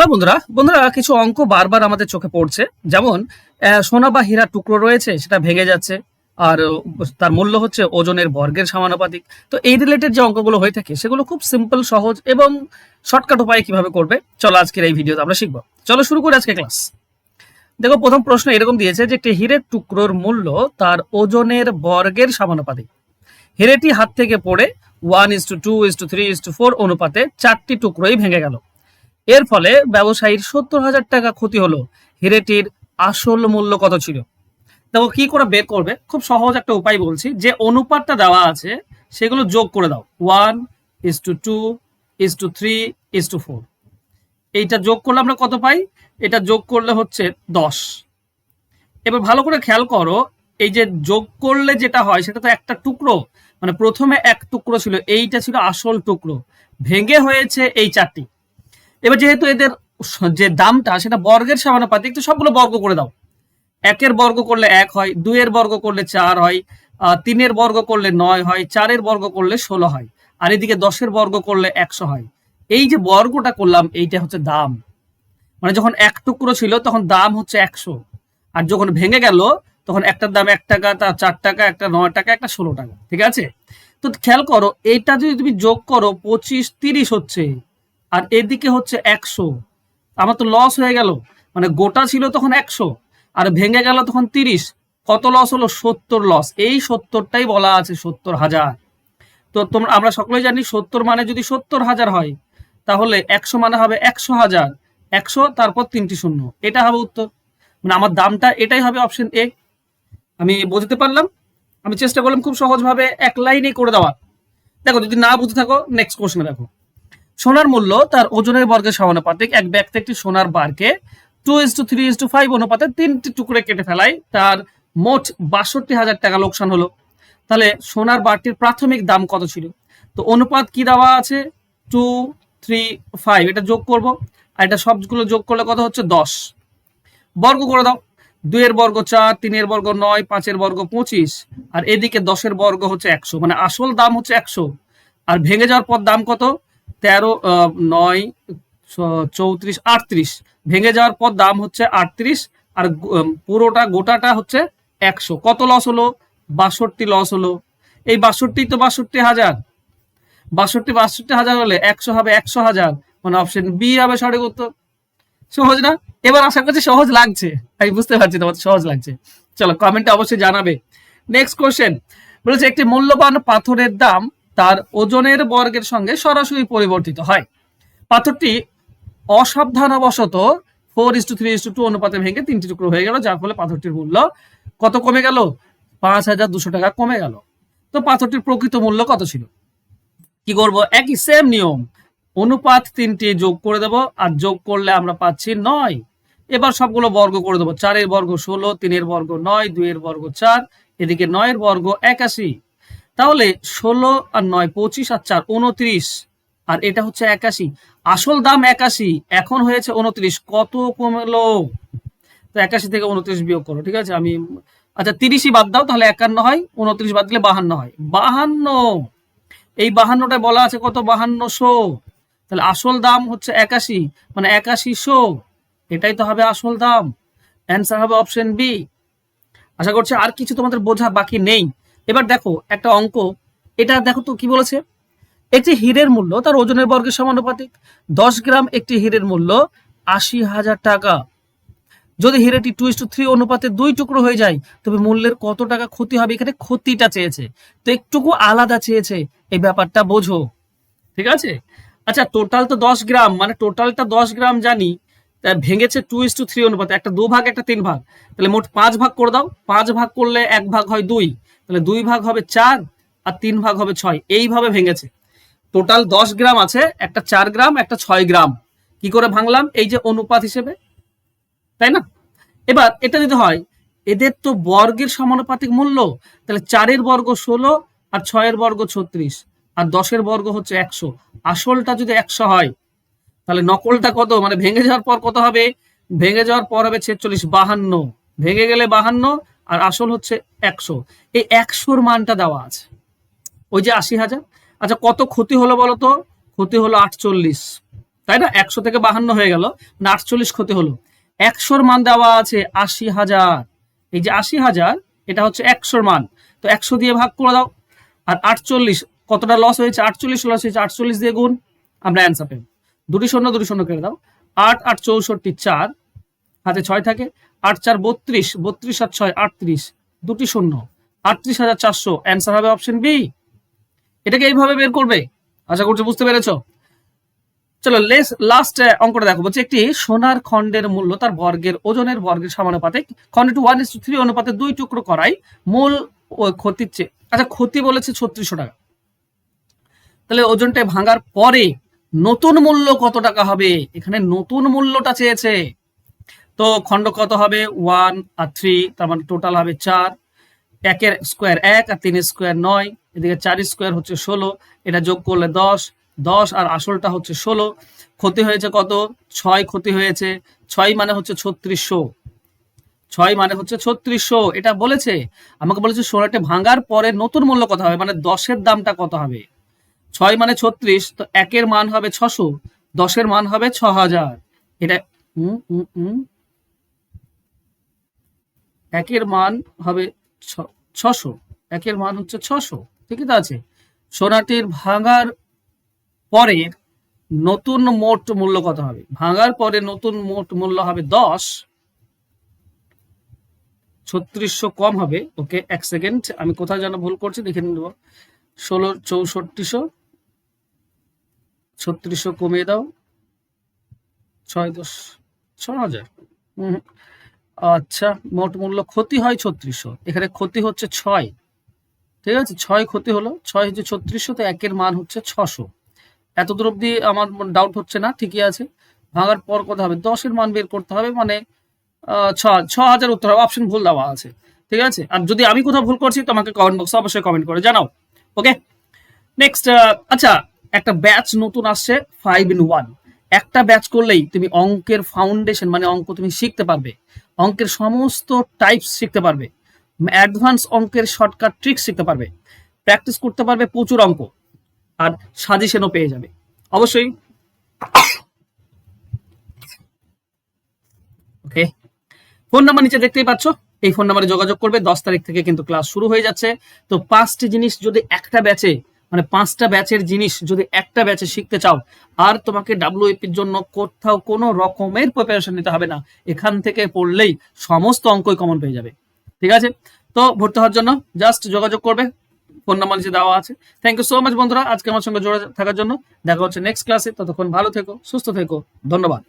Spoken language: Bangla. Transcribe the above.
হ্যালো বন্ধুরা বন্ধুরা কিছু অঙ্ক বারবার আমাদের চোখে পড়ছে, যেমন সোনা বা হীরার টুকরো রয়েছে, সেটা ভেঙে যাচ্ছে, আর তার মূল্য হচ্ছে ওজনের বর্গের সমানুপাতিক। তো এই রিলেটেড যে অঙ্কগুলো হয়ে থাকে সেগুলো খুব সিম্পল, সহজ এবং শর্টকাট উপায়ে কিভাবে করবে, চলো আজকের এই ভিডিওতে আমরা শিখবো। চলো শুরু করি আজকে ক্লাস। দেখো, প্রথম প্রশ্ন এরকম দিয়েছে যে একটি হীরের টুকরোর মূল্য তার ওজনের বর্গের সমানুপাতিক। হীরেটি হাত থেকে পড়ে 1:2:3:4 অনুপাতে 4টি টুকরোই ভেঙে গেল। এর ফলে ব্যবসায়ীর 70,000 টাকা ক্ষতি হলো। হীরেটির আসল মূল্য কত ছিল? দেখো কি করে বের করবে, খুব সহজ একটা উপায় বলছি। যে অনুপাতটা দেওয়া আছে সেগুলো যোগ করে দাও, 1:2:3:4। এইটা যোগ করলে আমরা কত পাই? এটা যোগ করলে হচ্ছে 10। এবার ভালো করে খেয়াল করো, এই যে যোগ করলে যেটা হয় সেটা তো একটা টুকরো, মানে প্রথমে এক টুকরো ছিল, এইটা ছিল আসল টুকরো, ভেঙে হয়েছে এই 4টি। এবার যেহেতু এদের যে দামটা সেটা বর্গের সমানুপাতিক, তো সবগুলো বর্গ করে দাও। 1-এর বর্গ করলে 1 হয়, 2-এর বর্গ করলে 4 হয়, 3-এর বর্গ করলে 9 হয়, 4-এর বর্গ করলে 16 হয়, আর এদিকে 10-এর বর্গ করলে 100 হয়। এই যে বর্গটা করলাম এইটা হচ্ছে দাম, মানে যখন এক টুকরো ছিল তখন দাম হচ্ছে 100, আর যখন ভেঙে গেল তখন একটার দাম 1 টাকা, তার 4 টাকা, একটা 9 টাকা, একটা 16 টাকা। ঠিক আছে? তো খেয়াল করো, এইটা যদি তুমি যোগ করো 25-30 হচ্ছে, আর এদিকে হচ্ছে 100, আমার তো লস হয়ে গেল। মানে গোটা ছিল তখন 100 আর ভেঙে গেল তখন 30, কত লস হলো? 70 লস। এই 70টাই বলা আছে 70,000। তো আমরা সকলেই জানি 70 মানে যদি 70,000 হয়, তাহলে 100 মানে হবে 100,000, 100 তারপর 3টি শূন্য, এটা হবে উত্তর। মানে আমার দামটা এটাই হবে, অপশন এ। আমি বুঝতে পারলাম, আমি চেষ্টা করলাম খুব সহজভাবে এক লাইনে করে দেওয়া। দেখো, যদি না বুঝতে থাকো নেক্সট কোশ্চেনে দেখো। সোনার মূল্য তার ওজনের বর্গের সমানুপাতিক। এক ব্যক্তি একটি সোনার বারকে 2:3:5 অনুপাতে 3টি টুকরে কেটে ফেলায়, তার মোট 62,000 টাকা লোকসান হলো। তাহলে সোনার বারটির প্রাথমিক দাম কত ছিল? তো অনুপাত কি দেওয়া আছে? 2:3:5, এটা যোগ করব, আর এটা সবগুলো যোগ করলে কত হচ্ছে? 10। বর্গ করে দাও, 2-এর বর্গ 4, 3-এর বর্গ 9, 5-এর বর্গ 25, আর এদিকে 10-এর বর্গ হচ্ছে 100, মানে আসল দাম হচ্ছে 100, আর ভেঙে যাওয়ার পর দাম কত? 13, 9, 34, 38, ভেঙে যাওয়ার পর দাম হচ্ছে 38, আর পুরোটা গোটাটা হচ্ছে 100। কত লস হলো? 62 লস হলো। এই 62 তো 62,000, 62,000 হলে 100 হবে 100,000, মানে অপশন বি হবে সঠিক উত্তর। সহজ না? এবার আশা করছি সহজ লাগছে, আমি বুঝতে পারছি তোমাদের সহজ লাগছে। চলো কমেন্টে অবশ্যই জানাবে। নেক্সট কোশ্চেন বলেছে, একটি মূল্যবান পাথরের দাম তার ওজনের বর্গের সঙ্গে সরাসরি পরিবর্তিত হয়। পাথরটি অসাবধানবশত 4:3:2 অনুপাতে ভেঙে 3টি টুকরো হয়ে গেল, যার ফলে পাথরটির মূল্য কত কমে গেল? 5,200 টাকা কমে গেল। তো পাথরটির প্রকৃত মূল্য কত ছিল? কি করব? একই সেম নিয়ম, অনুপাত 3টি যোগ করে দেব, আর যোগ করলে আমরা পাচ্ছি 9। এবার সবগুলো বর্গ করে দেবো, 4-এর বর্গ 16, 3-এর বর্গ 9, 2-এর বর্গ 4, এদিকে 9-এর বর্গ 81। তাহলে 16 আর 9 25, আর 4 29, আর এটা হচ্ছে 81। আসল দাম 81, এখন হয়েছে 29, কত কমলো? তো 81 থেকে 29 বিয়োগ করো। ঠিক আছে, আমি আচ্ছা 30ই বাদ দাও, তাহলে 51 হয়, 29 বাদ দিলে 52 হয়। 52, এই 52টা বলা আছে কত? 5200। তাহলে আসল দাম হচ্ছে 81, মানে 8100, এটাই তো হবে আসল দাম। অ্যান্সার হবে অপশন বি। আশা করছি আর কিছু তোমাদের বোঝা বাকি নেই। এবার দেখো একটা অঙ্ক, এটা দেখো তো কি বলেছে। একটি হীরের মূল্য তার ওজনের বর্গের সমানুপাতিক। 10 গ্রাম একটি হীরের মূল্য 80,000 টাকা। যদি হীরেটি 2:3 অনুপাতে 2 টুকরো হয়ে যায়, তবে মূল্যের কত টাকা ক্ষতি হবে? এখানে ক্ষতিটা চেয়েছে, তো একটুকু আলাদা চেয়েছে, এই ব্যাপারটা বোঝো। ঠিক আছে? আচ্ছা, টোটাল তো 10 গ্রাম, মানে টোটালটা 10 গ্রাম জানি, তা ভেঙেছে 2:3 অনুপাতে, একটা 2 ভাগ একটা 3 ভাগ, তাহলে মোট 5 ভাগ করে দাও। 5 ভাগ করলে 1 ভাগ হয় 2, তাহলে 2 ভাগ হবে 4, আর 3 ভাগ হবে 6, এইভাবে ভেঙেছে। টোটাল 10 গ্রাম আছে, একটা 4 গ্রাম একটা 6 গ্রাম। কি করে ভাঙলাম? এই যে অনুপাত হিসেবে, তাই না? এবার এটা যদি হয়, এদের তো বর্গের সমানুপাতিক মূল্য, তাহলে 4-এর বর্গ 16, আর 6-এর বর্গ 36, আর 10-এর বর্গ হচ্ছে 100। আসলটা যদি 100 হয়, তাহলে নকলটা কত? মানে ভেঙে যাওয়ার পর কত হবে? ভেঙে যাওয়ার পর হবে 46, 52, ভেঙে গেলে 52, আর আসল হচ্ছে 100। এই 100-র মানটা দেওয়া আছে, ওই যে 80,000। আচ্ছা, কত ক্ষতি হলো বলো তো? ক্ষতি হলো 48, তাই না? 100 থেকে 52 হয়ে গেল না, 48 ক্ষতি হলো। 100-র মান দেওয়া আছে 80,000। এই যে 80,000 এটা হচ্ছে 100-র মান, তো 100 দিয়ে ভাগ করে দাও। আর 48 কতটা লস হয়েছে? 48 লস হয়েছে, 48 দিয়ে গুণ, আমরা অ্যান্সার পেব। দুটি শূন্য কেটে দাও। 8 8 64 4, হাতে 6 থাকে। 8 4 32, 32 আর 6 38, দুটি শূন্য, 38,400। অ্যান্সার হবে অপশন বি। এটাকে এইভাবে বের করবে। আশা করছি বুঝতে পেরেছো। চলো লাস্ট অঙ্কটা দেখো। বলছে একটি সোনার খণ্ডের মূল্য তার বর্গের ওজনের বর্গের সমানুপাতে খণ্ডটি 1:3 অনুপাতে 2 টুকরো করাই মূল ও ক্ষতির চেয়ে, আচ্ছা ক্ষতি বলেছে 3600 টাকা, তাহলে ওজনটা ভাঙার পরে নতুন মূল্য কত টাকা হবে? এখানে নতুন মূল্যটা চেয়েছে। তো খণ্ড কত হবে? 1 আর 3, তার মানে টোটাল হবে 4। 1-এর স্কোয়ার 1 আর 3-এর স্কোয়ার 9, এদিকে 4 স্কোয়ার হচ্ছে 16, এটা যোগ করলে 10, 10 আর আসলটা হচ্ছে 16। ক্ষতি হয়েছে কত? 6 ক্ষতি হয়েছে। 6 মানে হচ্ছে 3600, 6 মানে হচ্ছে 3600। এটা বলেছে, আমাকে বলেছে সোনাটা ভাঙার পরে নতুন মূল্য কত হবে, মানে 10-এর দামটা কত হবে। 6 মানে 36, তো 1-এর মান হবে 600, 10-এর মান হবে 6000। এটা 1-এর মান হবে 600, 1-এর মান হচ্ছে 600, ঠিকই তো আছে। সোনাটির ভাঙার পরের নতুন মোট মূল্য কত হবে? ভাঙার পরে নতুন মোট মূল্য হবে 10, 3600 কম হবে। ওকে, 1 সেকেন্ড, আমি কোথায় যেন ভুল করছি দেখে নেব। 16 6400, 3600 কমিয়ে দাও, 6 10 6000। আচ্ছা, মোট মূল্য ক্ষতি হয় 3600, এখানে ক্ষতি হচ্ছে 6, ঠিক আছে, 6 ক্ষতি হলো, 6 হচ্ছে 3600, তো 1-এর মান হচ্ছে 600। এত দূর অব্দি আমার ডাউট হচ্ছে না, ঠিকই আছে। ভাঙার পর কত হবে? 10-এর মান বের করতে হবে, মানে 6000 উত্তর হবে। অপশন ভুল দেওয়া আছে, ঠিক আছে। আর যদি আমি কোথাও ভুল করছি তোমাকে কমেন্ট বক্সে অবশ্যই কমেন্ট করে জানাও। ওকে, নেক্সট। আচ্ছা, একটা ব্যাচ নতুন আসছে 5-in-1। একটা ব্যাচ করলেই তুমি অঙ্কের ফাউন্ডেশন, মানে অঙ্ক তুমি শিখতে পারবে, অঙ্কের সমস্ত টাইপস শিখতে পারবে, অ্যাডভান্স অঙ্কের শর্টকাট ট্রিক্স শিখতে পারবে, প্র্যাকটিস করতে পারবে প্রচুর অঙ্ক, আর সাজেশনও পেয়ে যাবে অবশ্যই। ওকে, ফোন নাম্বার নিচে দেখতেই পাচ্ছ, এই ফোন নাম্বারে যোগাযোগ করবে। 10 তারিখ থেকে কিন্তু ক্লাস শুরু হয়ে যাচ্ছে। তো 5টি জিনিস যদি একটা ব্যাচে, মানে 5টা ব্যাচের জিনিস যদি একটা ব্যাচে শিখতে চাও, আর তোমাকে ডাব্লিউএপির জন্য কোথাও কোনো রকমের প্রিপারেশন নিতে হবে না, এখান থেকে পড়লেই সমস্ত অঙ্কই কমন পেয়ে যাবে, ঠিক আছে। তো ভর্তি হওয়ার জন্য জাস্ট যোগাযোগ করবে, ফোন নাম্বার নিচে দেওয়া আছে। থ্যাংক ইউ সো মাচ বন্ধুরা, আজকে আমার সঙ্গে জড়িত থাকার জন্য। দেখা হচ্ছে নেক্সট ক্লাসে, ততক্ষণ ভালো থেকো, সুস্থ থেকো, ধন্যবাদ।